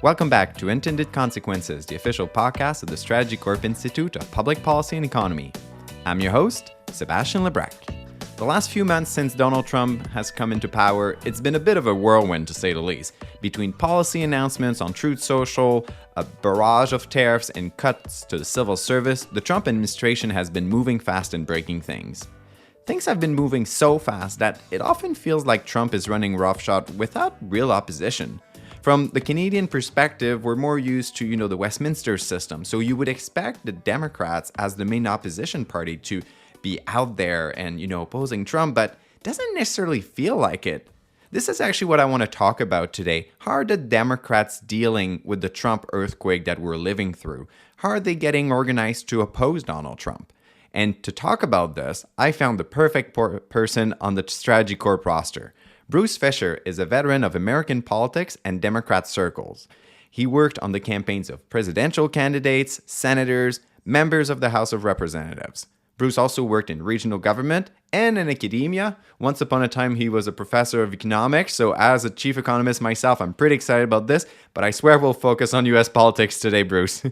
Welcome back to Intended Consequences, the official podcast of the Strategy Corp Institute of Public Policy and Economy. I'm your host, Sebastian Lebrecq. The last few months since Donald Trump has come into power, it's been a bit of a whirlwind to say the least. Between policy announcements on Truth Social, a barrage of tariffs, and cuts to the civil service, the Trump administration has been moving fast and breaking things. Things have been moving so fast that it often feels like Trump is running roughshod without real opposition. From the Canadian perspective, we're more used to, the Westminster system, so you would expect the Democrats as the main opposition party to be out there and, opposing Trump, but it doesn't necessarily feel like it. This is actually what I want to talk about today. How are the Democrats dealing with the Trump earthquake that we're living through? How are they getting organized to oppose Donald Trump? And to talk about this, I found the perfect person on the Strategy Corp roster. Bruce Fisher is a veteran of American politics and Democrat circles. He worked on the campaigns of presidential candidates, senators, members of the House of Representatives. Bruce also worked in regional government and in academia. Once upon a time, he was a professor of economics, so as a chief economist myself, I'm pretty excited about this, but I swear we'll focus on US politics today, Bruce.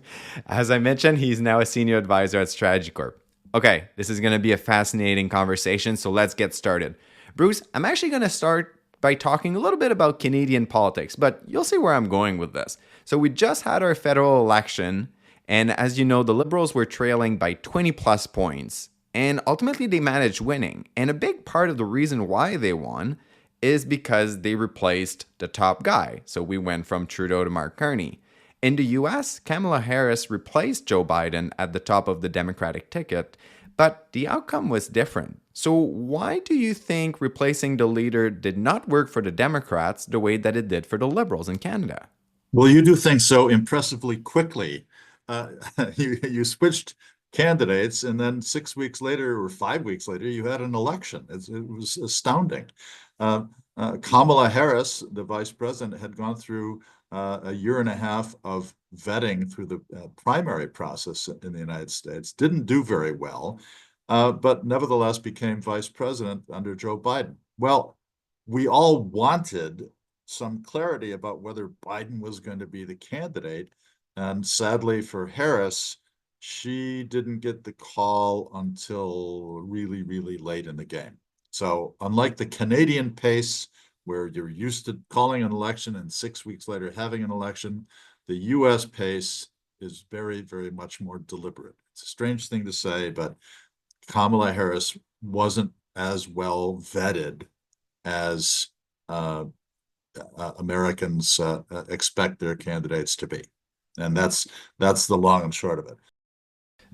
As I mentioned, he's now a senior advisor at Strategy Corp. Okay, this is going to be a fascinating conversation, so let's get started. Bruce, I'm actually going to start by talking a little bit about Canadian politics, but you'll see where I'm going with this. So we just had our federal election, and as you know, the Liberals were trailing by 20 plus points, and ultimately they managed winning. And a big part of the reason why they won is because they replaced the top guy. So we went from Trudeau to Mark Carney. In the US, Kamala Harris replaced Joe Biden at the top of the Democratic ticket, but the outcome was different. So why do you think replacing the leader did not work for the Democrats the way that it did for the Liberals in Canada? Well, you do things so impressively quickly. Uh, you switched candidates, and then 6 weeks later or 5 weeks later, you had an election. It was astounding. Kamala Harris, the vice president, had gone through a year and a half of vetting through the primary process in the United States, didn't do very well, but nevertheless became vice president under Joe Biden. Well, we all wanted some clarity about whether Biden was going to be the candidate. And sadly for Harris, she didn't get the call until really, really late in the game. So unlike the Canadian pace, where you're used to calling an election and 6 weeks later having an election, the US pace is very, very much more deliberate. It's a strange thing to say, but Kamala Harris wasn't as well vetted as Americans expect their candidates to be. And that's the long and short of it.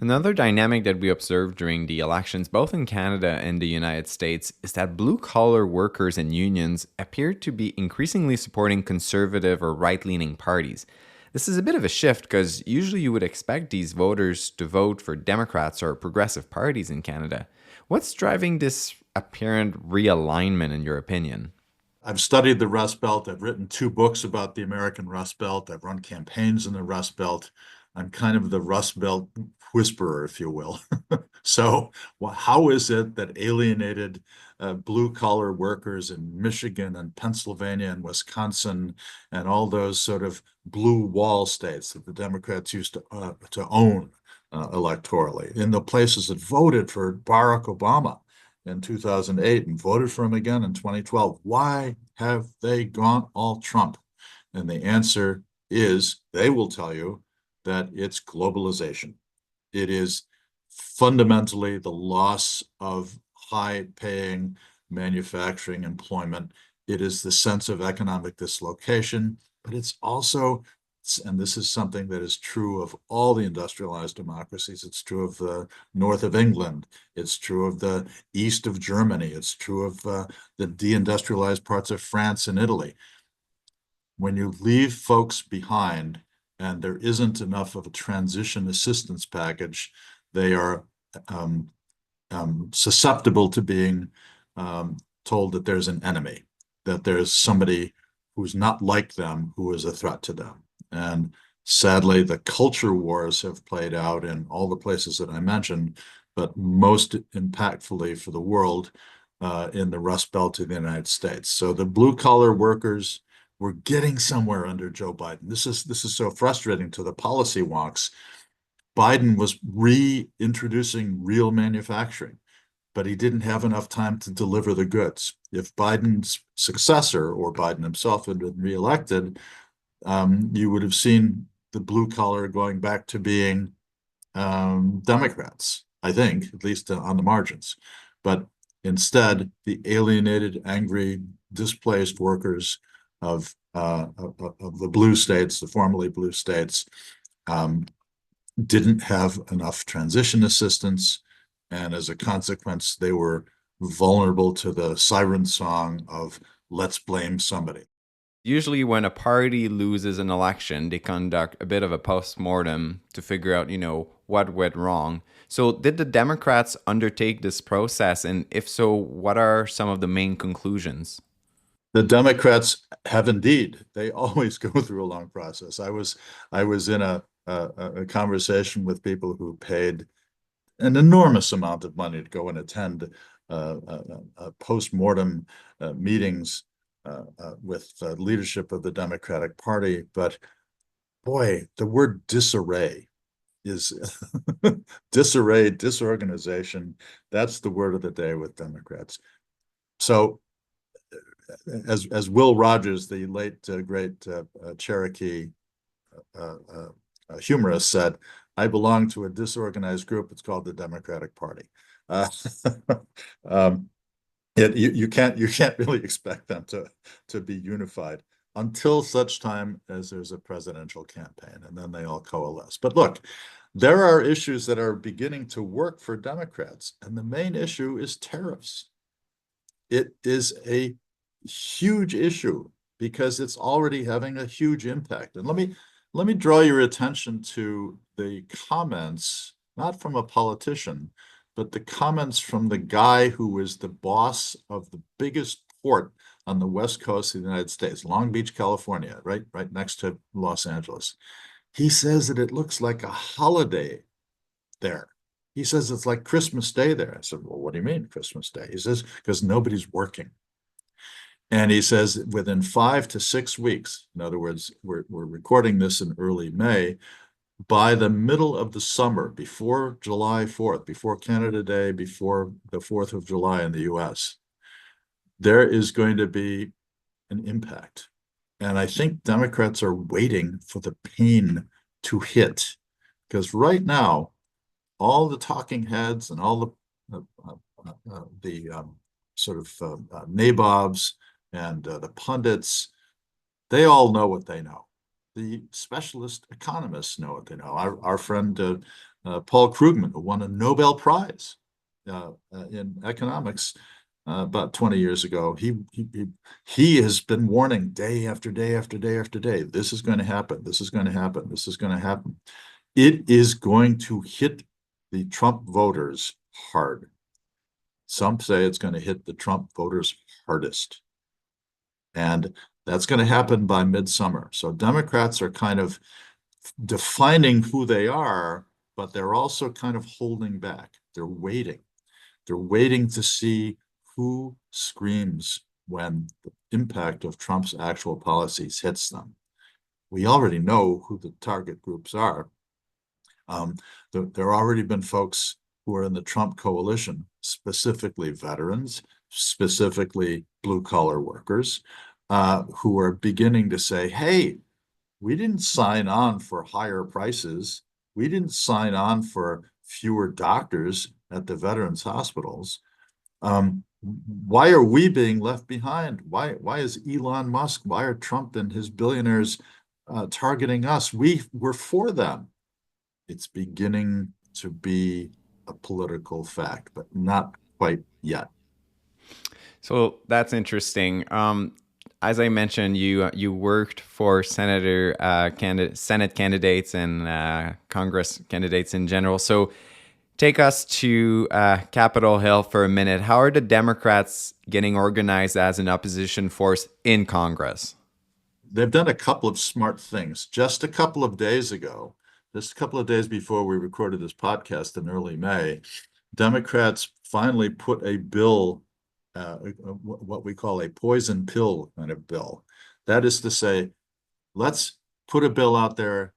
Another dynamic that we observed during the elections, both in Canada and the United States, is that blue-collar workers and unions appear to be increasingly supporting conservative or right-leaning parties. This is a bit of a shift because usually you would expect these voters to vote for Democrats or progressive parties in Canada. What's driving this apparent realignment in your opinion? I've studied the Rust Belt. I've written 2 books about the American Rust Belt. I've run campaigns in the Rust Belt. I'm kind of the Rust Belt whisperer, if you will. So how is it that alienated blue-collar workers in Michigan and Pennsylvania and Wisconsin and all those sort of blue wall states that the Democrats used to own electorally, in the places that voted for Barack Obama in 2008 and voted for him again in 2012, why have they gone all Trump? And the answer is, they will tell you that it's globalization. It is fundamentally the loss of high-paying manufacturing employment. It is the sense of economic dislocation, but it's also, and this is something that is true of all the industrialized democracies. It's true of the north of England. It's true of the east of Germany. It's true of the deindustrialized parts of France and Italy. When you leave folks behind and there isn't enough of a transition assistance package, they are susceptible to being told that there's an enemy, that there's somebody who's not like them who is a threat to them. And sadly, the culture wars have played out in all the places that I mentioned, but most impactfully for the world in the Rust Belt of the United States. So the blue-collar workers we're getting somewhere under Joe Biden. This is so frustrating to the policy wonks. Biden was reintroducing real manufacturing, but he didn't have enough time to deliver the goods. If Biden's successor or Biden himself had been reelected, you would have seen the blue collar going back to being Democrats, I think, at least on the margins. But instead, the alienated, angry, displaced workers of the blue states, the formerly blue states, didn't have enough transition assistance, and as a consequence, they were vulnerable to the siren song of let's blame somebody. Usually, when a party loses an election, they conduct a bit of a post-mortem to figure out, what went wrong. So, did the Democrats undertake this process? And if so, what are some of the main conclusions? The Democrats have indeed. They always go through a long process. I was in a conversation with people who paid an enormous amount of money to go and attend post-mortem meetings with leadership of the Democratic Party. But boy, the word disarray is disarray, disorganization. That's the word of the day with Democrats. So as Will Rogers, the late great Cherokee humorist, said, I belong to a disorganized group. It's called the Democratic Party. Um, you can't really expect them to be unified until such time as there's a presidential campaign, and then they all coalesce. But look, there are issues that are beginning to work for Democrats, and the main issue is tariffs. It is a huge issue because it's already having a huge impact. And let me draw your attention to the comments, not from a politician, but the comments from the guy who was the boss of the biggest port on the west coast of the United States, Long Beach, California, right next to Los Angeles. He says that it looks like a holiday there. He says it's like Christmas Day there. I said, well, what do you mean Christmas Day? He says, because nobody's working. And he says within 5 to 6 weeks, in other words, we're recording this in early May, by the middle of the summer, before July 4th, before Canada Day, before the 4th of July in the US, there is going to be an impact. And I think Democrats are waiting for the pain to hit. Because right now, all the talking heads and all the sort of nabobs and the pundits, they all know what they know. The specialist economists know what they know. Our friend Paul Krugman, who won a Nobel Prize in economics about 20 years ago, he has been warning day after day after day after day, this is going to happen, this is going to happen, this is going to happen. It is going to hit the Trump voters hard. Some say it's going to hit the Trump voters hardest. And that's going to happen by midsummer. So Democrats are kind of defining who they are, but they're also kind of holding back. They're waiting. They're waiting to see who screams when the impact of Trump's actual policies hits them. We already know who the target groups are. There have already been folks who are in the Trump coalition, specifically veterans, specifically blue-collar workers, who are beginning to say, hey, we didn't sign on for higher prices. We didn't sign on for fewer doctors at the veterans hospitals. Why are we being left behind? Why is Elon Musk, why are Trump and his billionaires targeting us? We're for them. It's beginning to be a political fact, but not quite yet. So that's interesting. As I mentioned, you worked for Senate candidates and Congress candidates in general. So take us to Capitol Hill for a minute. How are the Democrats getting organized as an opposition force in Congress? They've done a couple of smart things. Just a couple of days ago, just a couple of days before we recorded this podcast in early May, Democrats finally put a bill, what we call a poison pill kind of bill, That is to say, let's put a bill out there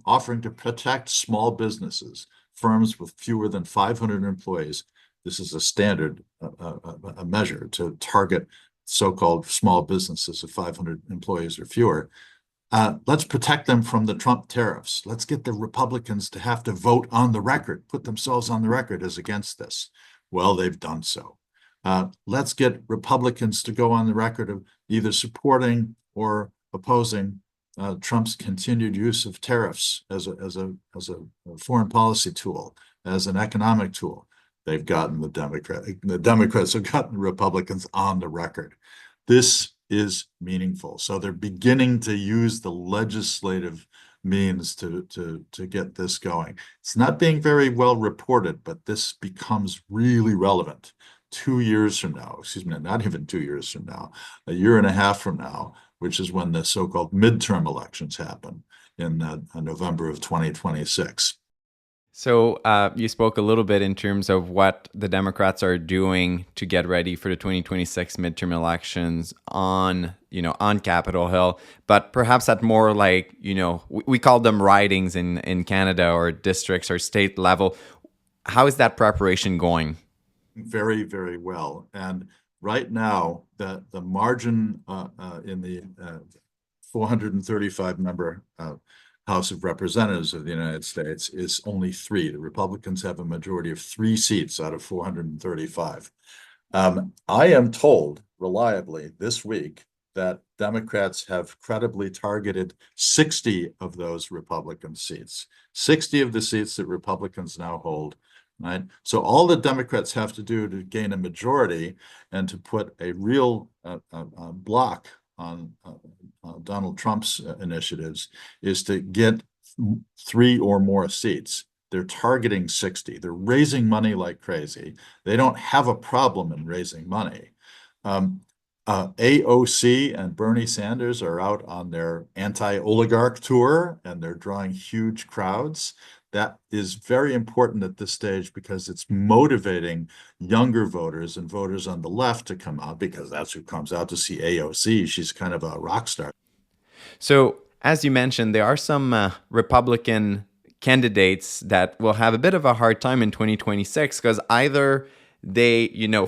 offering to protect small businesses, firms with fewer than 500 employees. This is a standard a measure to target so-called small businesses of 500 employees or fewer. Let's protect them from the Trump tariffs. Let's get the Republicans to have to vote on the record, put themselves on the record as against this. Well, they've done so. Let's get Republicans to go on the record of either supporting or opposing Trump's continued use of tariffs as a foreign policy tool, as an economic tool. They've gotten the Democrats have gotten the Republicans on the record. This is meaningful. So they're beginning to use the legislative means to get this going. It's not being very well reported, but this becomes really relevant 2 years from now, excuse me, not even 2 years from now, a year and a half from now, which is when the so-called midterm elections happen in November of 2026. So you spoke a little bit in terms of what the Democrats are doing to get ready for the 2026 midterm elections on Capitol Hill, but perhaps at more like, we call them ridings in Canada, or districts or state level. How is that preparation going? Very, very well. And right now, the margin in the 435 member House of Representatives of the United States is only 3. The Republicans have a majority of 3 seats out of 435. I am told reliably this week that Democrats have credibly targeted 60 of those Republican seats, 60 of the seats that Republicans now hold. Right. So all the Democrats have to do to gain a majority and to put a real block on Donald Trump's initiatives is to get 3 or more seats. They're targeting 60. They're raising money like crazy. They don't have a problem in raising money. AOC and Bernie Sanders are out on their anti-oligarch tour, and they're drawing huge crowds. That is very important at this stage because it's motivating younger voters and voters on the left to come out, because that's who comes out to see AOC. She's kind of a rock star. So, as you mentioned, there are some Republican candidates that will have a bit of a hard time in 2026 because either they,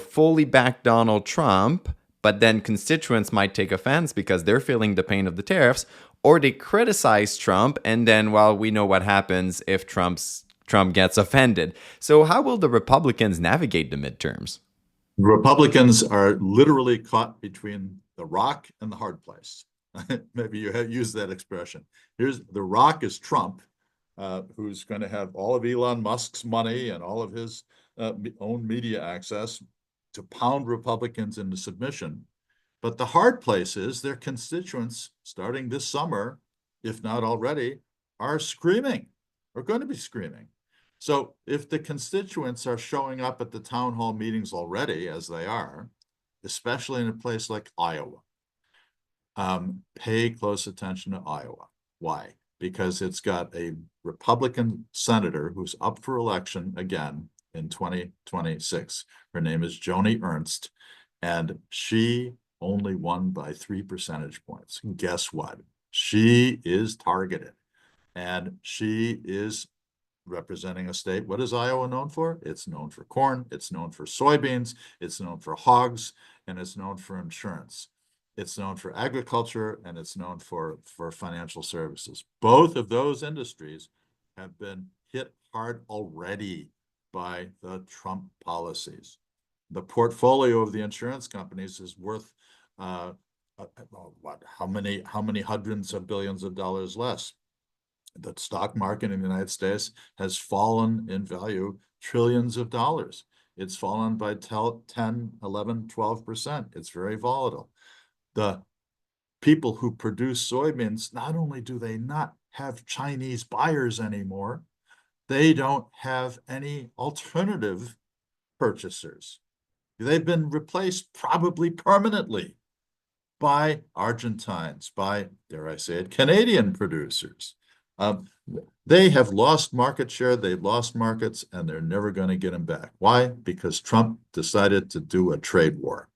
fully back Donald Trump, but then constituents might take offense because they're feeling the pain of the tariffs, or they criticize Trump, and then, we know what happens if Trump gets offended. So how will the Republicans navigate the midterms? Republicans are literally caught between the rock and the hard place. Maybe you have used that expression. Here's the rock is Trump, who's going to have all of Elon Musk's money and all of his own media access to pound Republicans into submission. But the hard place is their constituents, starting this summer, if not already, are screaming, are going to be screaming. So if the constituents are showing up at the town hall meetings already, as they are, especially in a place like Iowa, pay close attention to Iowa. Why? Because it's got a Republican senator who's up for election again in 2026. Her name is Joni Ernst, and she only won by 3 percentage points. Guess what? She is targeted, and she is representing a state. What is Iowa known for? It's known for corn, it's known for soybeans, it's known for hogs, and it's known for insurance. It's known for agriculture, and it's known for financial services. Both of those industries have been hit hard already by the Trump policies. The portfolio of the insurance companies is worth how many hundreds of billions of dollars less? The stock market in the United States has fallen in value trillions of dollars. It's fallen by 10, 11, 12%. It's very volatile. The people who produce soybeans, not only do they not have Chinese buyers anymore, they don't have any alternative purchasers. They've been replaced probably permanently by Argentines, by, dare I say it, Canadian producers. They have lost market share, they've lost markets, and they're never going to get them back. Why? Because Trump decided to do a trade war.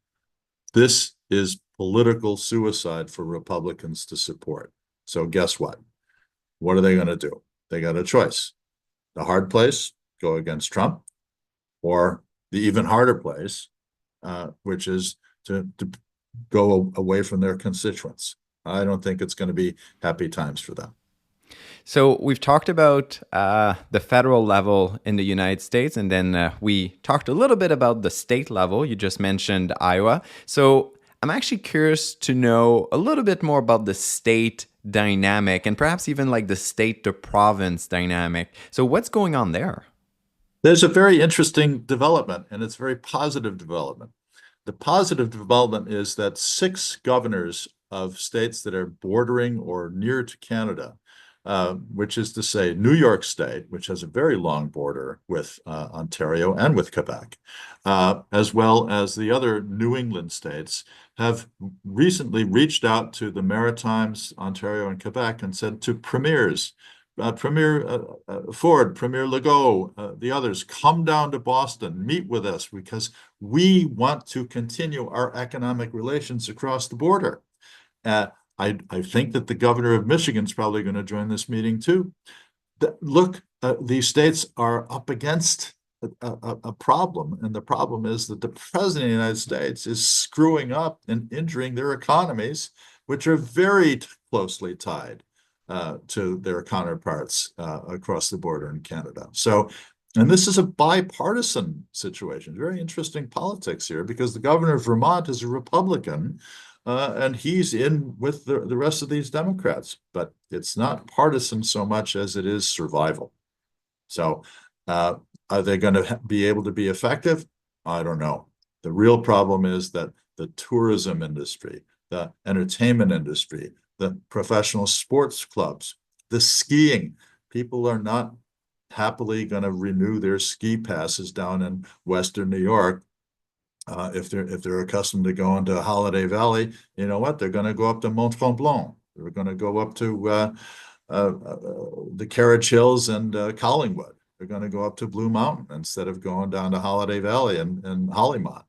This is political suicide for Republicans to support. So guess what? What are they going to do? They got a choice. The hard place, go against Trump, or the even harder place, which is to go away from their constituents. I don't think it's going to be happy times for them. So we've talked about the federal level in the United States, and then we talked a little bit about the state level. You just mentioned Iowa. So I'm actually curious to know a little bit more about the state dynamic and perhaps even like the state to province dynamic. So what's going on there? There's a very interesting development, and it's a very positive development. The positive development is that 6 governors of states that are bordering or near to Canada, which is to say New York State, which has a very long border with Ontario and with Quebec, as well as the other New England states, have recently reached out to the Maritimes, Ontario and Quebec, and said to premiers, Premier Ford, Premier Legault, the others, come down to Boston, meet with us, because we want to continue our economic relations across the border. I think that the governor of Michigan is probably going to join this meeting too. Look, these states are up against a problem, and the problem is that the president of the United States is screwing up and injuring their economies, which are very closely tied to their counterparts across the border in Canada. So, and this is a bipartisan situation. Very interesting politics here, because the governor of Vermont is a Republican, and he's in with the rest of these Democrats. But it's not partisan so much as it is survival. So, are they going to be able to be effective? I don't know. The real problem is that the tourism industry, the entertainment industry, the professional sports clubs, the skiing. People are not happily going to renew their ski passes down in Western New York. If they're accustomed to going to Holiday Valley, you know what? They're going to go up to Mont Tremblant. They're going to go up to the Carriage Hills and Collingwood. They're going to go up to Blue Mountain instead of going down to Holiday Valley and Hollymont.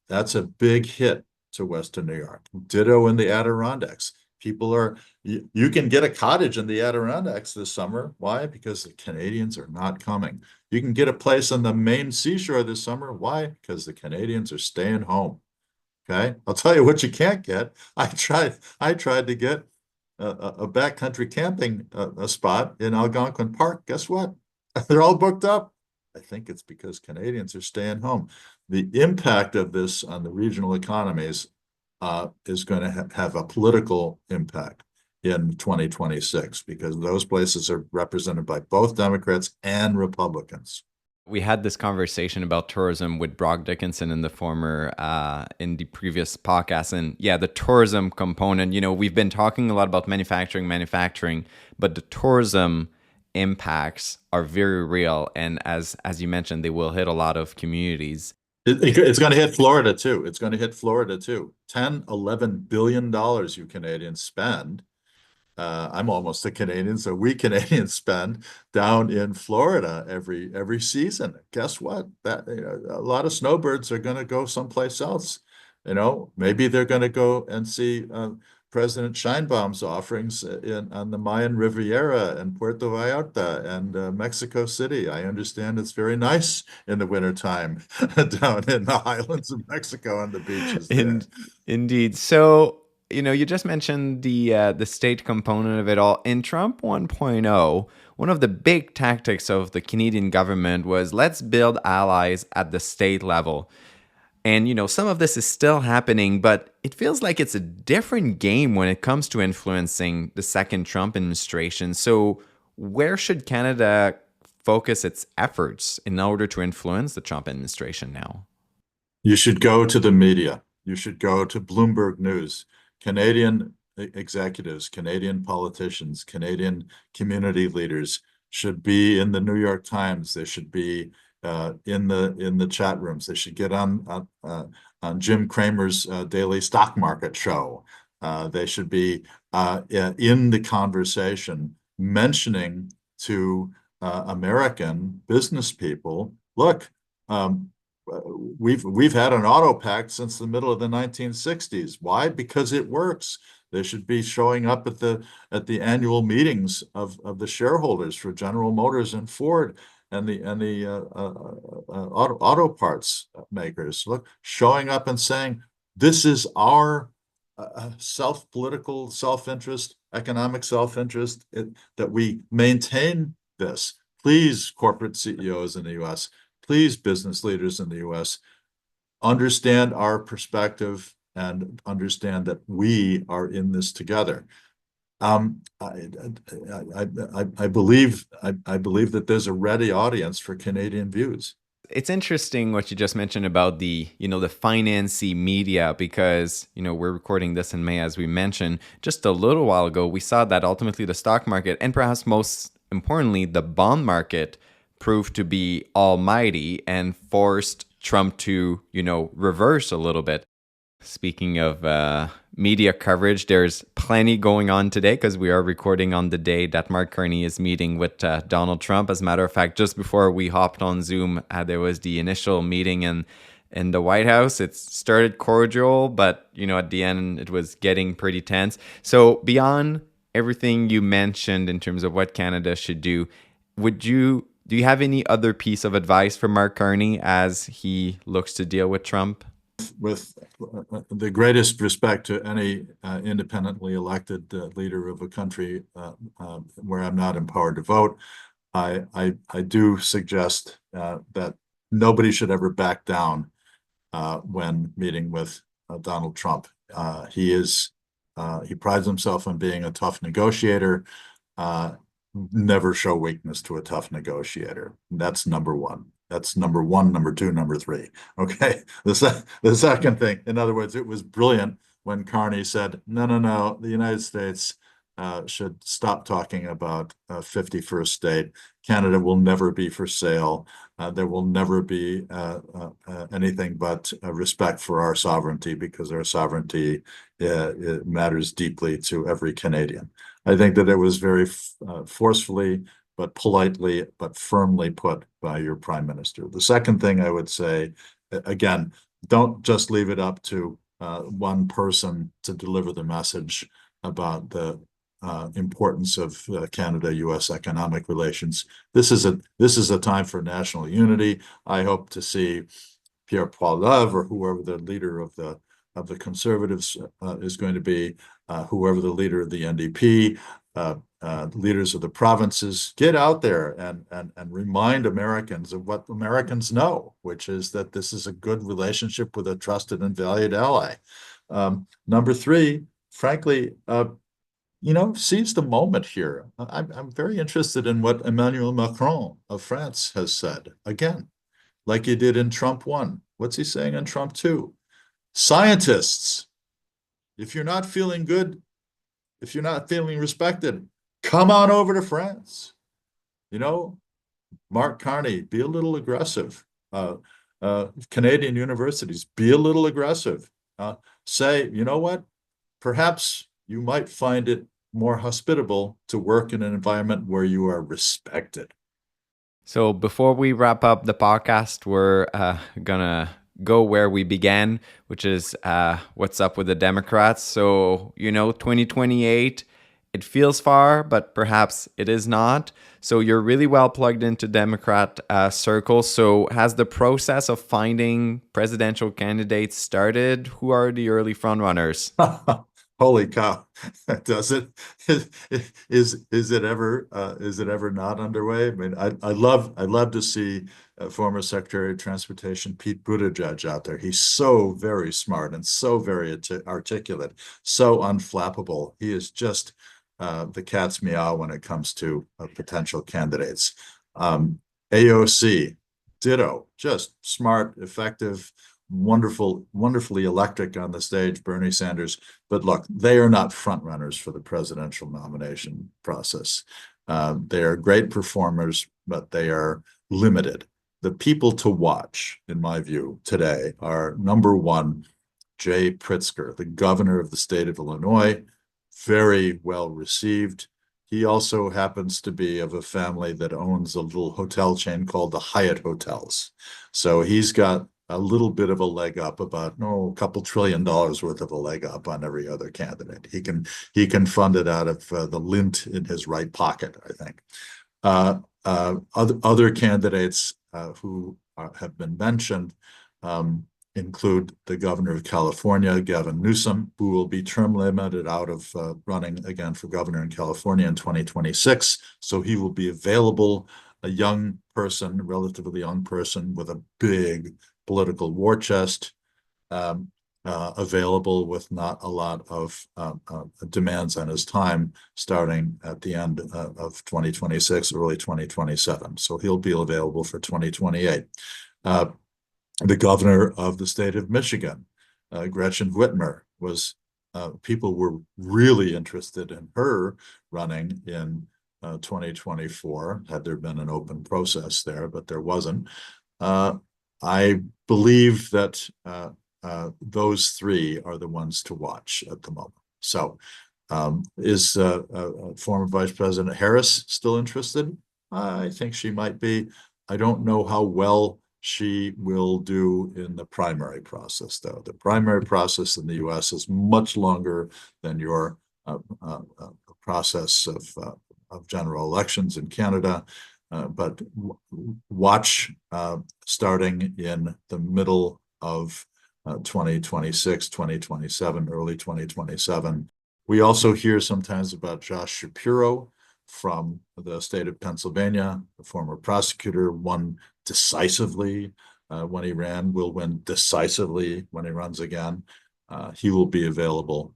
That's a big hit to Western New York. Ditto in the Adirondacks. People are, you can get a cottage in the Adirondacks this summer. Why? Because the Canadians are not coming. You can get a place on the Maine seashore this summer. Why? Because the Canadians are staying home. Okay. I'll tell you what you can't get. I tried to get a backcountry camping a spot in Algonquin Park. Guess what? They're all booked up. I think it's because Canadians are staying home. The impact of this on the regional economies is going to have a political impact in 2026, because those places are represented by both Democrats and Republicans. We had this conversation about tourism with Brock Dickinson in in the previous podcast. And yeah, the tourism component, we've been talking a lot about manufacturing, but the tourism impacts are very real. And as you mentioned, they will hit a lot of communities. It's going to hit Florida too. It's going to hit Florida too. 10, $11 billion you Canadians spend. I'm almost a Canadian, so we Canadians spend down in Florida every season. Guess what? A lot of snowbirds are going to go someplace else. Maybe they're going to go and see President Scheinbaum's offerings on the Mayan Riviera and Puerto Vallarta and Mexico City. I understand it's very nice in the wintertime down in the highlands of Mexico on the beaches there. Indeed. So, you just mentioned the state component of it all. In Trump 1.0, one of the big tactics of the Canadian government was let's build allies at the state level. And, some of this is still happening, but it feels like it's a different game when it comes to influencing the second Trump administration. So where should Canada focus its efforts in order to influence the Trump administration now? You should go to the media. You should go to Bloomberg News. Canadian executives, Canadian politicians, Canadian community leaders should be in the New York Times. They should be in the chat rooms. They should get on Jim Cramer's daily stock market show. They should be in the conversation, mentioning to American business people, look, we've had an auto pact since the middle of the 1960s. Why? Because it works. They should be showing up at the annual meetings of the shareholders for General Motors and Ford and the auto parts makers. Look, showing up and saying, this is our political self-interest, economic self-interest, that we maintain this. Please, corporate CEOs in the U.S., please, business leaders in the U.S., understand our perspective and understand that we are in this together. I believe that there's a ready audience for Canadian views. It's interesting what you just mentioned about the, the financy media, because, we're recording this in May, as we mentioned. Just a little while ago, we saw that ultimately the stock market, and perhaps most importantly, the bond market, proved to be almighty and forced Trump to, reverse a little bit. Speaking of media coverage, there's plenty going on today because we are recording on the day that Mark Carney is meeting with Donald Trump. As a matter of fact, just before we hopped on Zoom, there was the initial meeting in the White House. It started cordial, but at the end it was getting pretty tense. So beyond everything you mentioned in terms of what Canada should do, do you have any other piece of advice for Mark Carney as he looks to deal with Trump? With the greatest respect to any independently elected leader of a country where I'm not empowered to vote, I do suggest that nobody should ever back down when meeting with Donald Trump. He prides himself on being a tough negotiator. Never show weakness to a tough negotiator. That's number one. That's number one, number two, number three. Okay. The second thing, in other words, it was brilliant when Carney said, no, the United States should stop talking about 51st state. Canada will never be for sale. There will never be anything but respect for our sovereignty, because our sovereignty it matters deeply to every Canadian. I think that it was very forcefully, but politely, but firmly put by your prime minister. The second thing I would say, again, don't just leave it up to one person to deliver the message about the importance of Canada-U.S. economic relations. This is a time for national unity. I hope to see Pierre Poilievre, or whoever the leader of the Conservatives is going to be, whoever the leader of the NDP, leaders of the provinces, get out there and remind Americans of what Americans know, which is that this is a good relationship with a trusted and valued ally. Number three, frankly, seize the moment here. I'm very interested in what Emmanuel Macron of France has said. Again, like he did in Trump 1. What's he saying in Trump 2? Scientists, if you're not feeling good, if you're not feeling respected, come on over to France. Mark Carney, be a little aggressive. Canadian universities, be a little aggressive. Say, you know what? Perhaps you might find it more hospitable to work in an environment where you are respected. So before we wrap up the podcast, we're gonna go where we began, which is what's up with the Democrats. So 2028, it feels far, but perhaps it is not. So you're really well plugged into Democrat circles. So has the process of finding presidential candidates started? Who are the early frontrunners? Holy cow! Does it? Is it ever not underway? I mean, I'd love to see former Secretary of Transportation Pete Buttigieg out there. He's so very smart and so very articulate, so unflappable. He is just the cat's meow when it comes to potential candidates. AOC, ditto, just smart, effective, wonderfully electric on the stage, Bernie Sanders. But look, they are not front runners for the presidential nomination process. They are great performers, but they are limited. The people to watch, in my view, today are number one, Jay Pritzker, the governor of the state of Illinois, very well received. He also happens to be of a family that owns a little hotel chain called the Hyatt Hotels. So he's got a little bit of a leg up, about a couple $1 trillion worth of a leg up on every other candidate. He can fund it out of the lint in his right pocket, I think. Other candidates who have been mentioned include the governor of California, Gavin Newsom, who will be term limited out of running again for governor in California in 2026. So he will be available, a young person, relatively young person with a big political war chest, available with not a lot of demands on his time starting at the end of 2026, early 2027. So he'll be available for 2028. The governor of the state of Michigan, Gretchen Whitmer, people were really interested in her running in 2024, had there been an open process there, but there wasn't. I believe that those three are the ones to watch at the moment. So is former Vice President Harris still interested? I think she might be. I don't know how well she will do in the primary process, though. The primary process in the U.S. is much longer than your process of general elections in Canada. But watch starting in the middle of 2026, 2027, early 2027. We also hear sometimes about Josh Shapiro from the state of Pennsylvania, the former prosecutor, won decisively when he ran, will win decisively when he runs again. He will be available.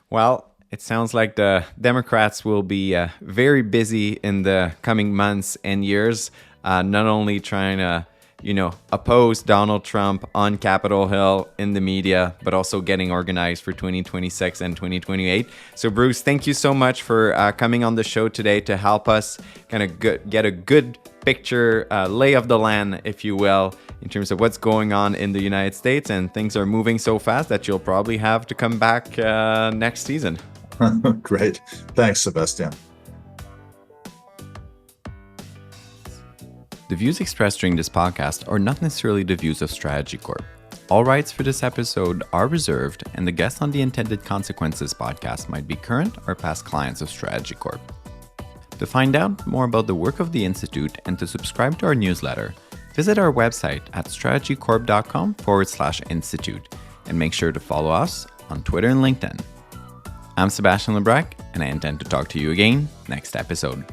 Well, it sounds like the Democrats will be very busy in the coming months and years, not only trying to, oppose Donald Trump on Capitol Hill in the media, but also getting organized for 2026 and 2028. So, Bruce, thank you so much for coming on the show today to help us kind of get a good picture, lay of the land, if you will, in terms of what's going on in the United States. And things are moving so fast that you'll probably have to come back next season. Great. Thanks, Sebastian. The views expressed during this podcast are not necessarily the views of Strategy Corp. All rights for this episode are reserved, and the guests on the Intended Consequences podcast might be current or past clients of Strategy Corp. To find out more about the work of the Institute and to subscribe to our newsletter, visit our website at strategycorp.com/institute and make sure to follow us on Twitter and LinkedIn. I'm Sebastian Lebrac, and I intend to talk to you again next episode.